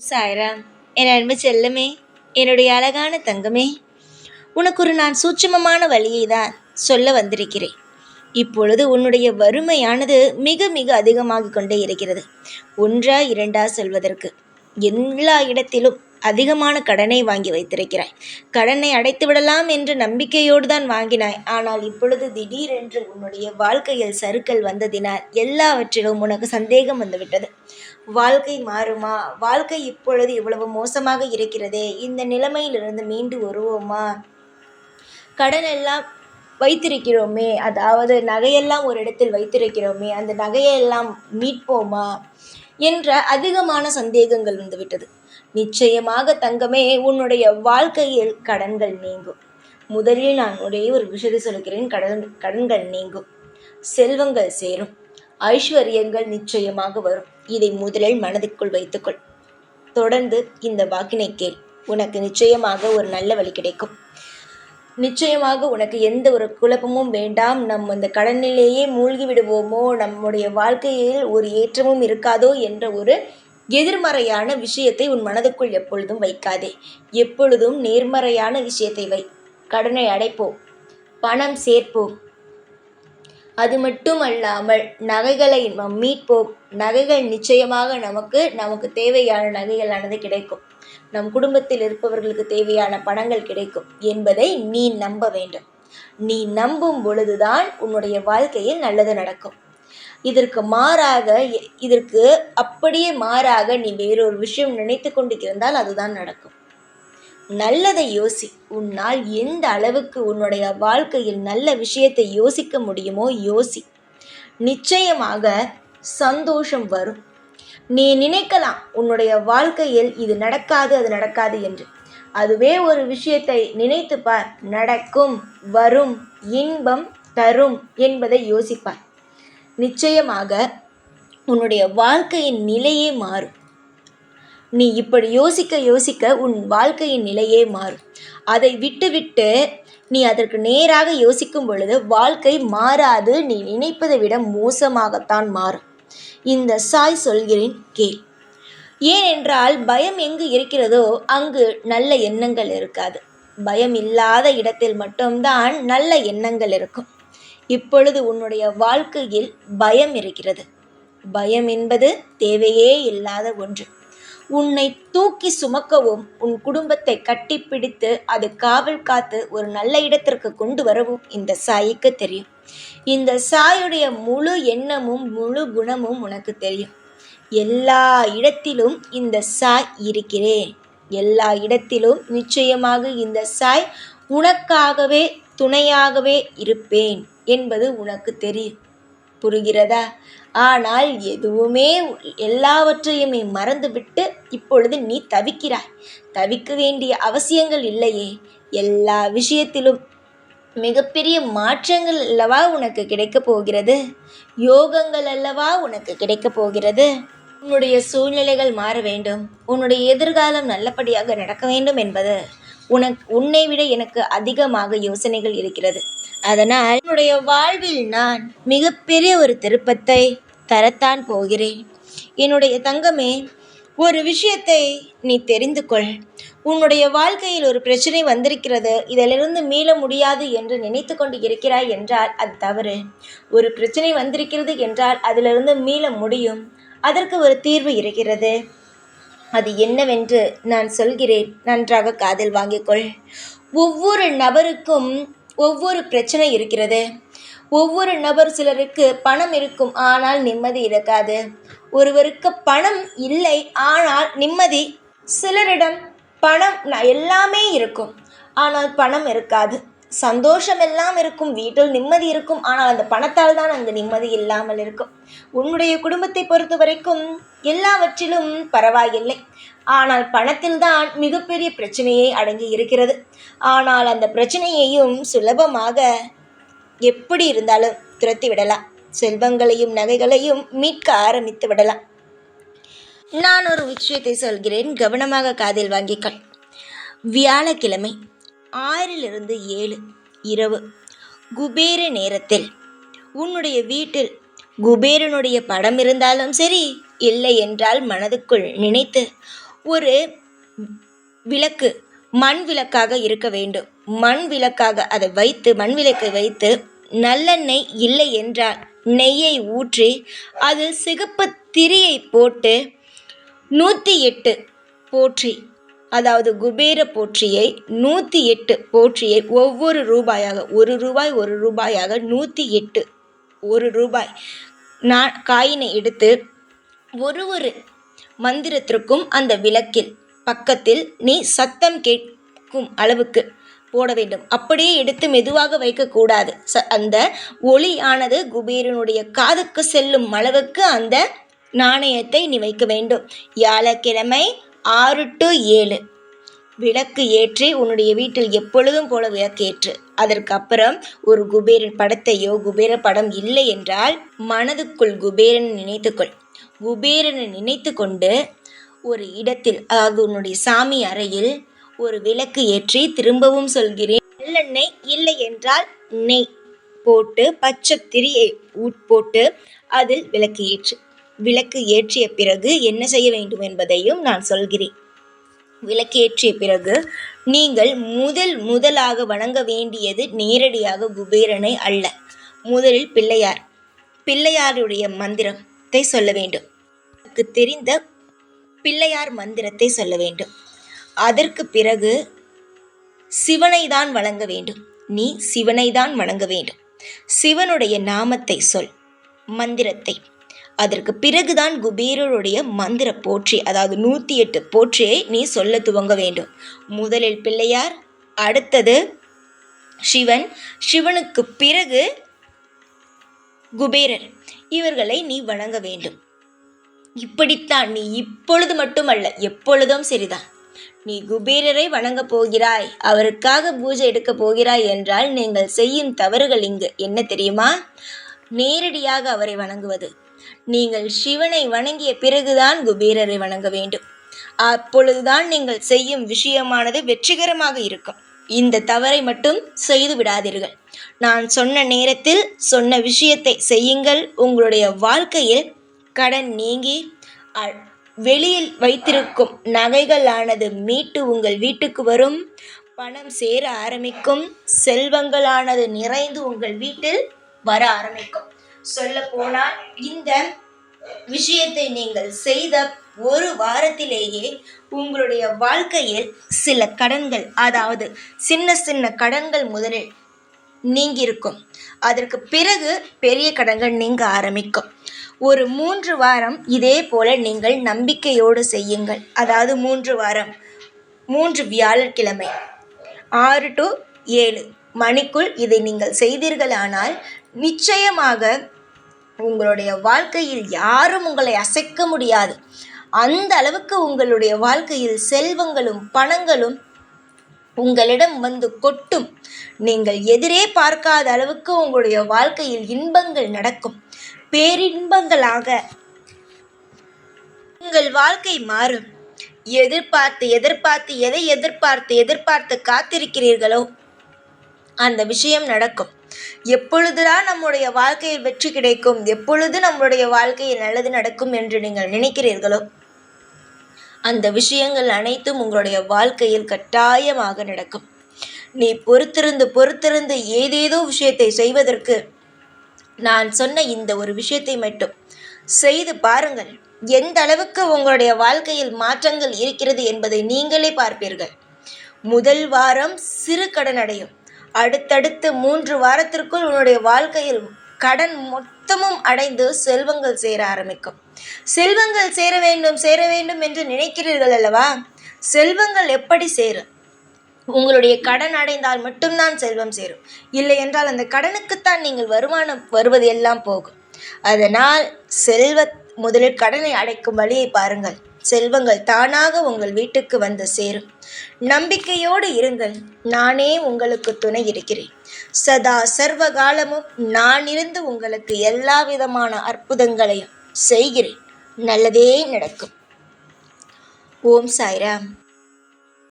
சாய்ராம், என் அன்பு செல்லமே, என்னுடைய அழகான தங்கமே, உனக்கு நான் சூட்சுமமான வழியை தான் சொல்ல வந்திருக்கிறேன். இப்பொழுது உன்னுடைய வறுமையானது மிக மிக அதிகமாகிக் கொண்டே இருக்கிறது. ஒன்றா இரண்டா சொல்வதற்கு எல்லா இடத்திலும் அதிகமான கடனை வாங்கி வைத்திருக்கிறாய். கடனை அடைத்து விடலாம் என்று நம்பிக்கையோடு தான் வாங்கினாய். ஆனால் இப்பொழுது திடீரென்று உன்னுடைய வாழ்க்கையில் சறுக்கல் வந்ததினால் எல்லாவற்றிலும் உனக்கு சந்தேகம் வந்துவிட்டது. வாழ்க்கை மாறுமா? வாழ்க்கை இப்பொழுது இவ்வளவு மோசமாக இருக்கிறதே, இந்த நிலைமையிலிருந்து மீண்டு வருவோமா? கடன் எல்லாம் வைத்திருக்கிறோமே, அதாவது நகையெல்லாம் ஒரு இடத்தில் வைத்திருக்கிறோமே, அந்த நகையெல்லாம் மீட்போமா என்ற அதிகமான சந்தேகங்கள் வந்துவிட்டது. நிச்சயமாக தங்கமே, உன்னுடைய வாழ்க்கையில் கடன்கள் நீங்கும். முதலில் நான் ஒரே ஒரு விஷயத்தை சொல்கிறேன். கடன்கள் நீங்கும், செல்வங்கள் சேரும், ஐஸ்வர்யங்கள் நிச்சயமாக வரும். இதை முதலில் மனதிற்குள் வைத்துக்கொள். தொடர்ந்து இந்த வாக்கினை கேள். உனக்கு நிச்சயமாக ஒரு நல்ல வழி கிடைக்கும். நிச்சயமாக உனக்கு எந்த ஒரு குழப்பமும் வேண்டாம். நம்ம இந்த கடனிலேயே மூழ்கி விடுவோமோ, நம்முடைய வாழ்க்கையில் ஒரு ஏற்றமும் இருக்காதோ என்ற ஒரு எதிர்மறையான விஷயத்தை உன் மனதுக்குள் எப்பொழுதும் வைக்காதே. எப்பொழுதும் நேர்மறையான விஷயத்தை வை. கடனை அடைப்போம், பணம் சேர்ப்போம், அது மட்டும் அல்லாமல் நகைகளை நாம் மீட்போம். நகைகள் நிச்சயமாக நமக்கு தேவையான நகைகளானது கிடைக்கும். நம் குடும்பத்தில் இருப்பவர்களுக்கு தேவையான பணங்கள் கிடைக்கும் என்பதை நீ நம்ப வேண்டும். நீ நம்பும் பொழுதுதான் உன்னுடைய வாழ்க்கையில் நல்லது நடக்கும். இதற்கு அப்படியே மாறாக நீ வேறொரு விஷயம் நினைத்து கொண்டு இருந்தால் அதுதான் நடக்கும். நல்லதை யோசி. உன்னால் எந்த அளவுக்கு உன்னுடைய வாழ்க்கையில் நல்ல விஷயத்தை யோசிக்க முடியுமோ யோசி. நிச்சயமாக சந்தோஷம் வரும். நீ நினைக்கலாம் உன்னுடைய வாழ்க்கையில் இது நடக்காது, அது நடக்காது என்று. அதுவே ஒரு விஷயத்தை நினைத்து பார். நடக்கும், வரும், இன்பம் தரும் என்பதை யோசிப்பார். நிச்சயமாக உன்னுடைய வாழ்க்கையின் நிலையே மாறும். நீ இப்படி யோசிக்க உன் வாழ்க்கையின் நிலையே மாறும். அதை விட்டுவிட்டு நீ அதற்கு நேராக யோசிக்கும் பொழுது வாழ்க்கை மாறாது, நீ நினைப்பதை விட மோசமாகத்தான் மாறும். இந்த சாய் சொல்கிறேன் கேள். ஏனென்றால் பயம் எங்கு இருக்கிறதோ அங்கு நல்ல எண்ணங்கள் இருக்காது. பயம் இல்லாத இடத்தில் மட்டும்தான் நல்ல எண்ணங்கள் இருக்கும். இப்பொழுது உன்னுடைய வாழ்க்கையில் பயம் இருக்கிறது. பயம் என்பது தேவையே இல்லாத ஒன்று. உன்னை தூக்கி சுமக்கவும், உன் குடும்பத்தை கட்டிப்பிடித்து அது காவல் காத்து ஒரு நல்ல இடத்திற்கு கொண்டு வரவும் இந்த சாய்க்கு தெரியும். இந்த சாயுடைய முழு எண்ணமும் முழு குணமும் உனக்கு தெரியும். எல்லா இடத்திலும் இந்த சாய் இருக்கிறேன். எல்லா இடத்திலும் நிச்சயமாக இந்த சாய் உனக்காகவே துணையாகவே இருப்பேன் என்பது உனக்கு தெரியும். புரிகிறதா? ஆனால் எதுவுமே எல்லாவற்றையுமே மறந்துவிட்டு இப்பொழுது நீ தவிக்கிறாய். தவிக்க வேண்டிய அவசியங்கள் இல்லையே. எல்லா விஷயத்திலும் மிகப்பெரிய மாற்றங்கள் அல்லவா உனக்கு கிடைக்கப் போகிறது. யோகங்கள் அல்லவா உனக்கு கிடைக்கப் போகிறது. உன்னுடைய சூழ்நிலைகள் மாற வேண்டும், உன்னுடைய எதிர்காலம் நல்லபடியாக நடக்க வேண்டும் என்பது உன்னை விட எனக்கு அதிகமாக யோசனைகள் இருக்கிறது. அதனால் உன்னுடைய வாழ்வில் நான் மிகப்பெரிய ஒரு திருப்பத்தை தரத்தான் போகிறேன். என்னுடைய தங்கமே, ஒரு விஷயத்தை நீ தெரிந்து கொள். உன்னுடைய வாழ்க்கையில் ஒரு பிரச்சனை வந்திருக்கிறது, இதிலிருந்து மீள முடியாது என்று நினைத்து கொண்டு இருக்கிறாய் என்றால் அது தவறு. ஒரு பிரச்சனை வந்திருக்கிறது என்றால் அதிலிருந்து மீள முடியும். அதற்கு ஒரு தீர்வு இருக்கிறது. அது என்னவென்று நான் சொல்கிறேன், நன்றாக காதில் வாங்கிக்கொள். ஒவ்வொரு நபருக்கும் ஒவ்வொரு பிரச்சனை இருக்கிறது. ஒவ்வொரு நபர், சிலருக்கு பணம் இருக்கும் ஆனால் நிம்மதி இருக்காது. ஒருவருக்கு பணம் இல்லை ஆனால் நிம்மதி. சிலரிடம் பணம் எல்லாமே இருக்கும் ஆனால் பணம் இருக்காது. சந்தோஷம் எல்லாம் இருக்கும், வீட்டில் நிம்மதி இருக்கும், ஆனால் அந்த பணத்தால் தான் அங்கு நிம்மதி இல்லாமல் இருக்கும். உன்னுடைய குடும்பத்தை பொறுத்த வரைக்கும் எல்லாவற்றிலும் பரவாயில்லை, ஆனால் பணத்தில் தான் மிகப்பெரிய பிரச்சனையே அடங்கி இருக்கிறது. ஆனால் அந்த பிரச்சனையையும் சுலபமாக எப்படி இருந்தாலும் துரத்தி விடலாம். செல்வங்களையும் நகைகளையும் மீட்க ஆரம்பித்து விடலாம். நான் ஒரு விஷயத்தை சொல்கிறேன், கவனமாக காதில் வாங்கிக்கள். வியாழக்கிழமை 6 to 7 இரவு குபேர நேரத்தில் உன்னுடைய வீட்டில் குபேரனுடைய படம் இருந்தாலும் சரி, இல்லை என்றால் மனதுக்குள் நினைத்து ஒரு விளக்கு மண் விளக்காக இருக்க வேண்டும். மண் விளக்காக அதை வைத்து மண் விளக்கை வைத்து நல்லெண்ணெய் இல்லை என்றால் நெய்யை ஊற்றி அதில் சிகப்பு திரியை போட்டு 108 போற்றி, அதாவது குபேர போற்றியை 108 போற்றியை ஒவ்வொரு ரூபாயாக, ஒரு ரூபாயாக 108 1 ரூபாய் காயினை எடுத்து ஒரு மந்திரத்திற்கும் அந்த விளக்கில் பக்கத்தில் நீ சத்தம் கேட்கும் அளவுக்கு போட வேண்டும். அப்படியே எடுத்து மெதுவாக வைக்கக்கூடாது. அந்த ஒளியானது குபேரனுடைய காதுக்கு செல்லும் அளவுக்கு அந்த நாணயத்தை நீ வைக்க வேண்டும். வியாழக்கிழமை 6 to 7 விளக்கு ஏற்றி உன்னுடைய வீட்டில் எப்பொழுதும் போல விளக்கு ஏற்று. அதற்கு அப்புறம் ஒரு குபேரன் படத்தையோ, குபேர படம் இல்லை என்றால் மனதுக்குள் குபேரனை நினைத்துக்கொள். குபேரனை நினைத்து கொண்டு ஒரு இடத்தில், அதாவது உன்னுடைய சாமி அறையில் ஒரு விளக்கு ஏற்றி, திரும்பவும் சொல்கிறேன், நல்லெண்ணெய் இல்லை என்றால் நெய் போட்டு பச்சை திரியை போட்டு அதில் விளக்கு ஏற்று. விளக்கு ஏற்றிய பிறகு என்ன செய்ய வேண்டும் என்பதையும் நான் சொல்கிறேன். விளக்கு ஏற்றிய பிறகு நீங்கள் முதலாக வணங்க வேண்டியது நேரடியாக குபேரனை அல்ல. முதலில் பிள்ளையாருடைய மந்திரத்தை சொல்ல வேண்டும். தெரிந்த பிள்ளையார் மந்திரத்தை சொல்ல வேண்டும். அதற்கு பிறகு சிவனை தான் வணங்க வேண்டும். நீ சிவனை தான் வணங்க வேண்டும். சிவனுடைய நாமத்தை சொல், மந்திரத்தை. அதற்கு பிறகுதான் குபேரருடைய மந்திர போற்றி, அதாவது 108 போற்றியை நீ சொல்ல துவங்க வேண்டும். முதலில் பிள்ளையார், அடுத்தது சிவன், சிவனுக்கு பிறகு குபேரர். இவர்களை நீ வணங்க வேண்டும். இப்படித்தான் நீ இப்பொழுது மட்டுமல்ல, எப்பொழுதும் சரிதான். நீ குபேரரை வணங்கப் போகிறாய், அவருக்காக பூஜை எடுக்கப் போகிறாய் என்றால் நீங்கள் செய்யும் தவறுகள் இங்கு என்ன தெரியுமா? நேரடியாக அவரை வணங்குவது. நீங்கள் சிவனை வணங்கிய பிறகுதான் குபேரரை வணங்க வேண்டும். அப்பொழுதுதான் நீங்கள் செய்யும் விஷயமானது வெற்றிகரமாக இருக்கும். இந்த தவறை மட்டும் செய்து விடாதீர்கள். நான் சொன்ன நேரத்தில் சொன்ன விஷயத்தை செய்யுங்கள். உங்களுடைய வாழ்க்கையில் கடன் நீங்கி வெளியில் வைத்திருக்கும் நகைகளானது மீட்டு உங்கள் வீட்டுக்கு வரும். பணம் சேர ஆரம்பிக்கும். செல்வங்களானது நிறைந்து உங்கள் வீட்டில் வர ஆரம்பிக்கும். சொல்ல போனால் இந்த விஷயத்தை நீங்கள் செய்த ஒரு வாரத்திலேயே உங்களுடைய வாழ்க்கையில் சில கடன்கள், அதாவது சின்ன கடன்கள் முதலில் நீங்கியிருக்கும். அதற்கு பிறகு பெரிய கடன்கள் நீங்க ஆரம்பிக்கும். ஒரு 3 வாரம் இதே போல நீங்கள் நம்பிக்கையோடு செய்யுங்கள். அதாவது 3 வாரம், 3 வியாழக்கிழமை 6 to 7 மணிக்குள் இதை நீங்கள் செய்தீர்களானால் நிச்சயமாக உங்களுடைய வாழ்க்கையில் யாரும் உங்களை அசைக்க முடியாது. அந்த அளவுக்கு உங்களுடைய வாழ்க்கையில் செல்வங்களும் பணங்களும் உங்களிடம் வந்து கொட்டும். நீங்கள் எதிரே பார்க்காத அளவுக்கு உங்களுடைய வாழ்க்கையில் இன்பங்கள் நடக்கும். பேரின்பங்களாக உங்கள் வாழ்க்கை மாறும். எதை எதிர்பார்த்து காத்திருக்கிறீர்களோ அந்த விஷயம் நடக்கும். எப்பொழுதுதான் நம்முடைய வாழ்க்கையில் வெற்றி கிடைக்கும், எப்பொழுது நம்முடைய வாழ்க்கையில் நல்லது நடக்கும் என்று நீங்கள் நினைக்கிறீர்களோ அந்த விஷயங்கள் அனைத்தும் உங்களுடைய வாழ்க்கையில் கட்டாயமாக நடக்கும். நீ பொறுத்திருந்து ஏதேதோ விஷயத்தை செய்வதற்கு நான் சொன்ன இந்த ஒரு விஷயத்தை மட்டும் செய்து பாருங்கள். எந்த அளவுக்கு உங்களுடைய வாழ்க்கையில் மாற்றங்கள் இருக்கிறது என்பதை நீங்களே பார்ப்பீர்கள். முதல் வாரம் சிறு கடன் அடையும். அடுத்தடுத்து 3 வாரத்திற்குள் உன்னுடைய வாழ்க்கையில் கடன் மொத்தமும் அடைந்து செல்வங்கள் சேர ஆரம்பிக்கும். செல்வங்கள் சேர வேண்டும் என்று நினைக்கிறீர்கள் அல்லவா? செல்வங்கள் எப்படி சேரும்? உங்களுடைய கடன் அடைந்தால் மட்டும்தான் செல்வம் சேரும். இல்லை என்றால் அந்த கடனுக்குத்தான் நீங்கள் வருமானம் வருவது எல்லாம் போகும். அதனால் முதலில் கடனை அடைக்கும் வழியை பாருங்கள். செல்வங்கள் தானாக உங்கள் வீட்டுக்கு வந்து சேரும். நம்பிக்கையோடு இருங்கள். நானே உங்களுக்கு துணை இருக்கிறேன். சதா சர்வ காலமும் நான் இருந்து உங்களுக்கு எல்லா விதமான அற்புதங்களையும் செய்கிறேன். நல்லதே நடக்கும். ஓம் சாய்ராம்.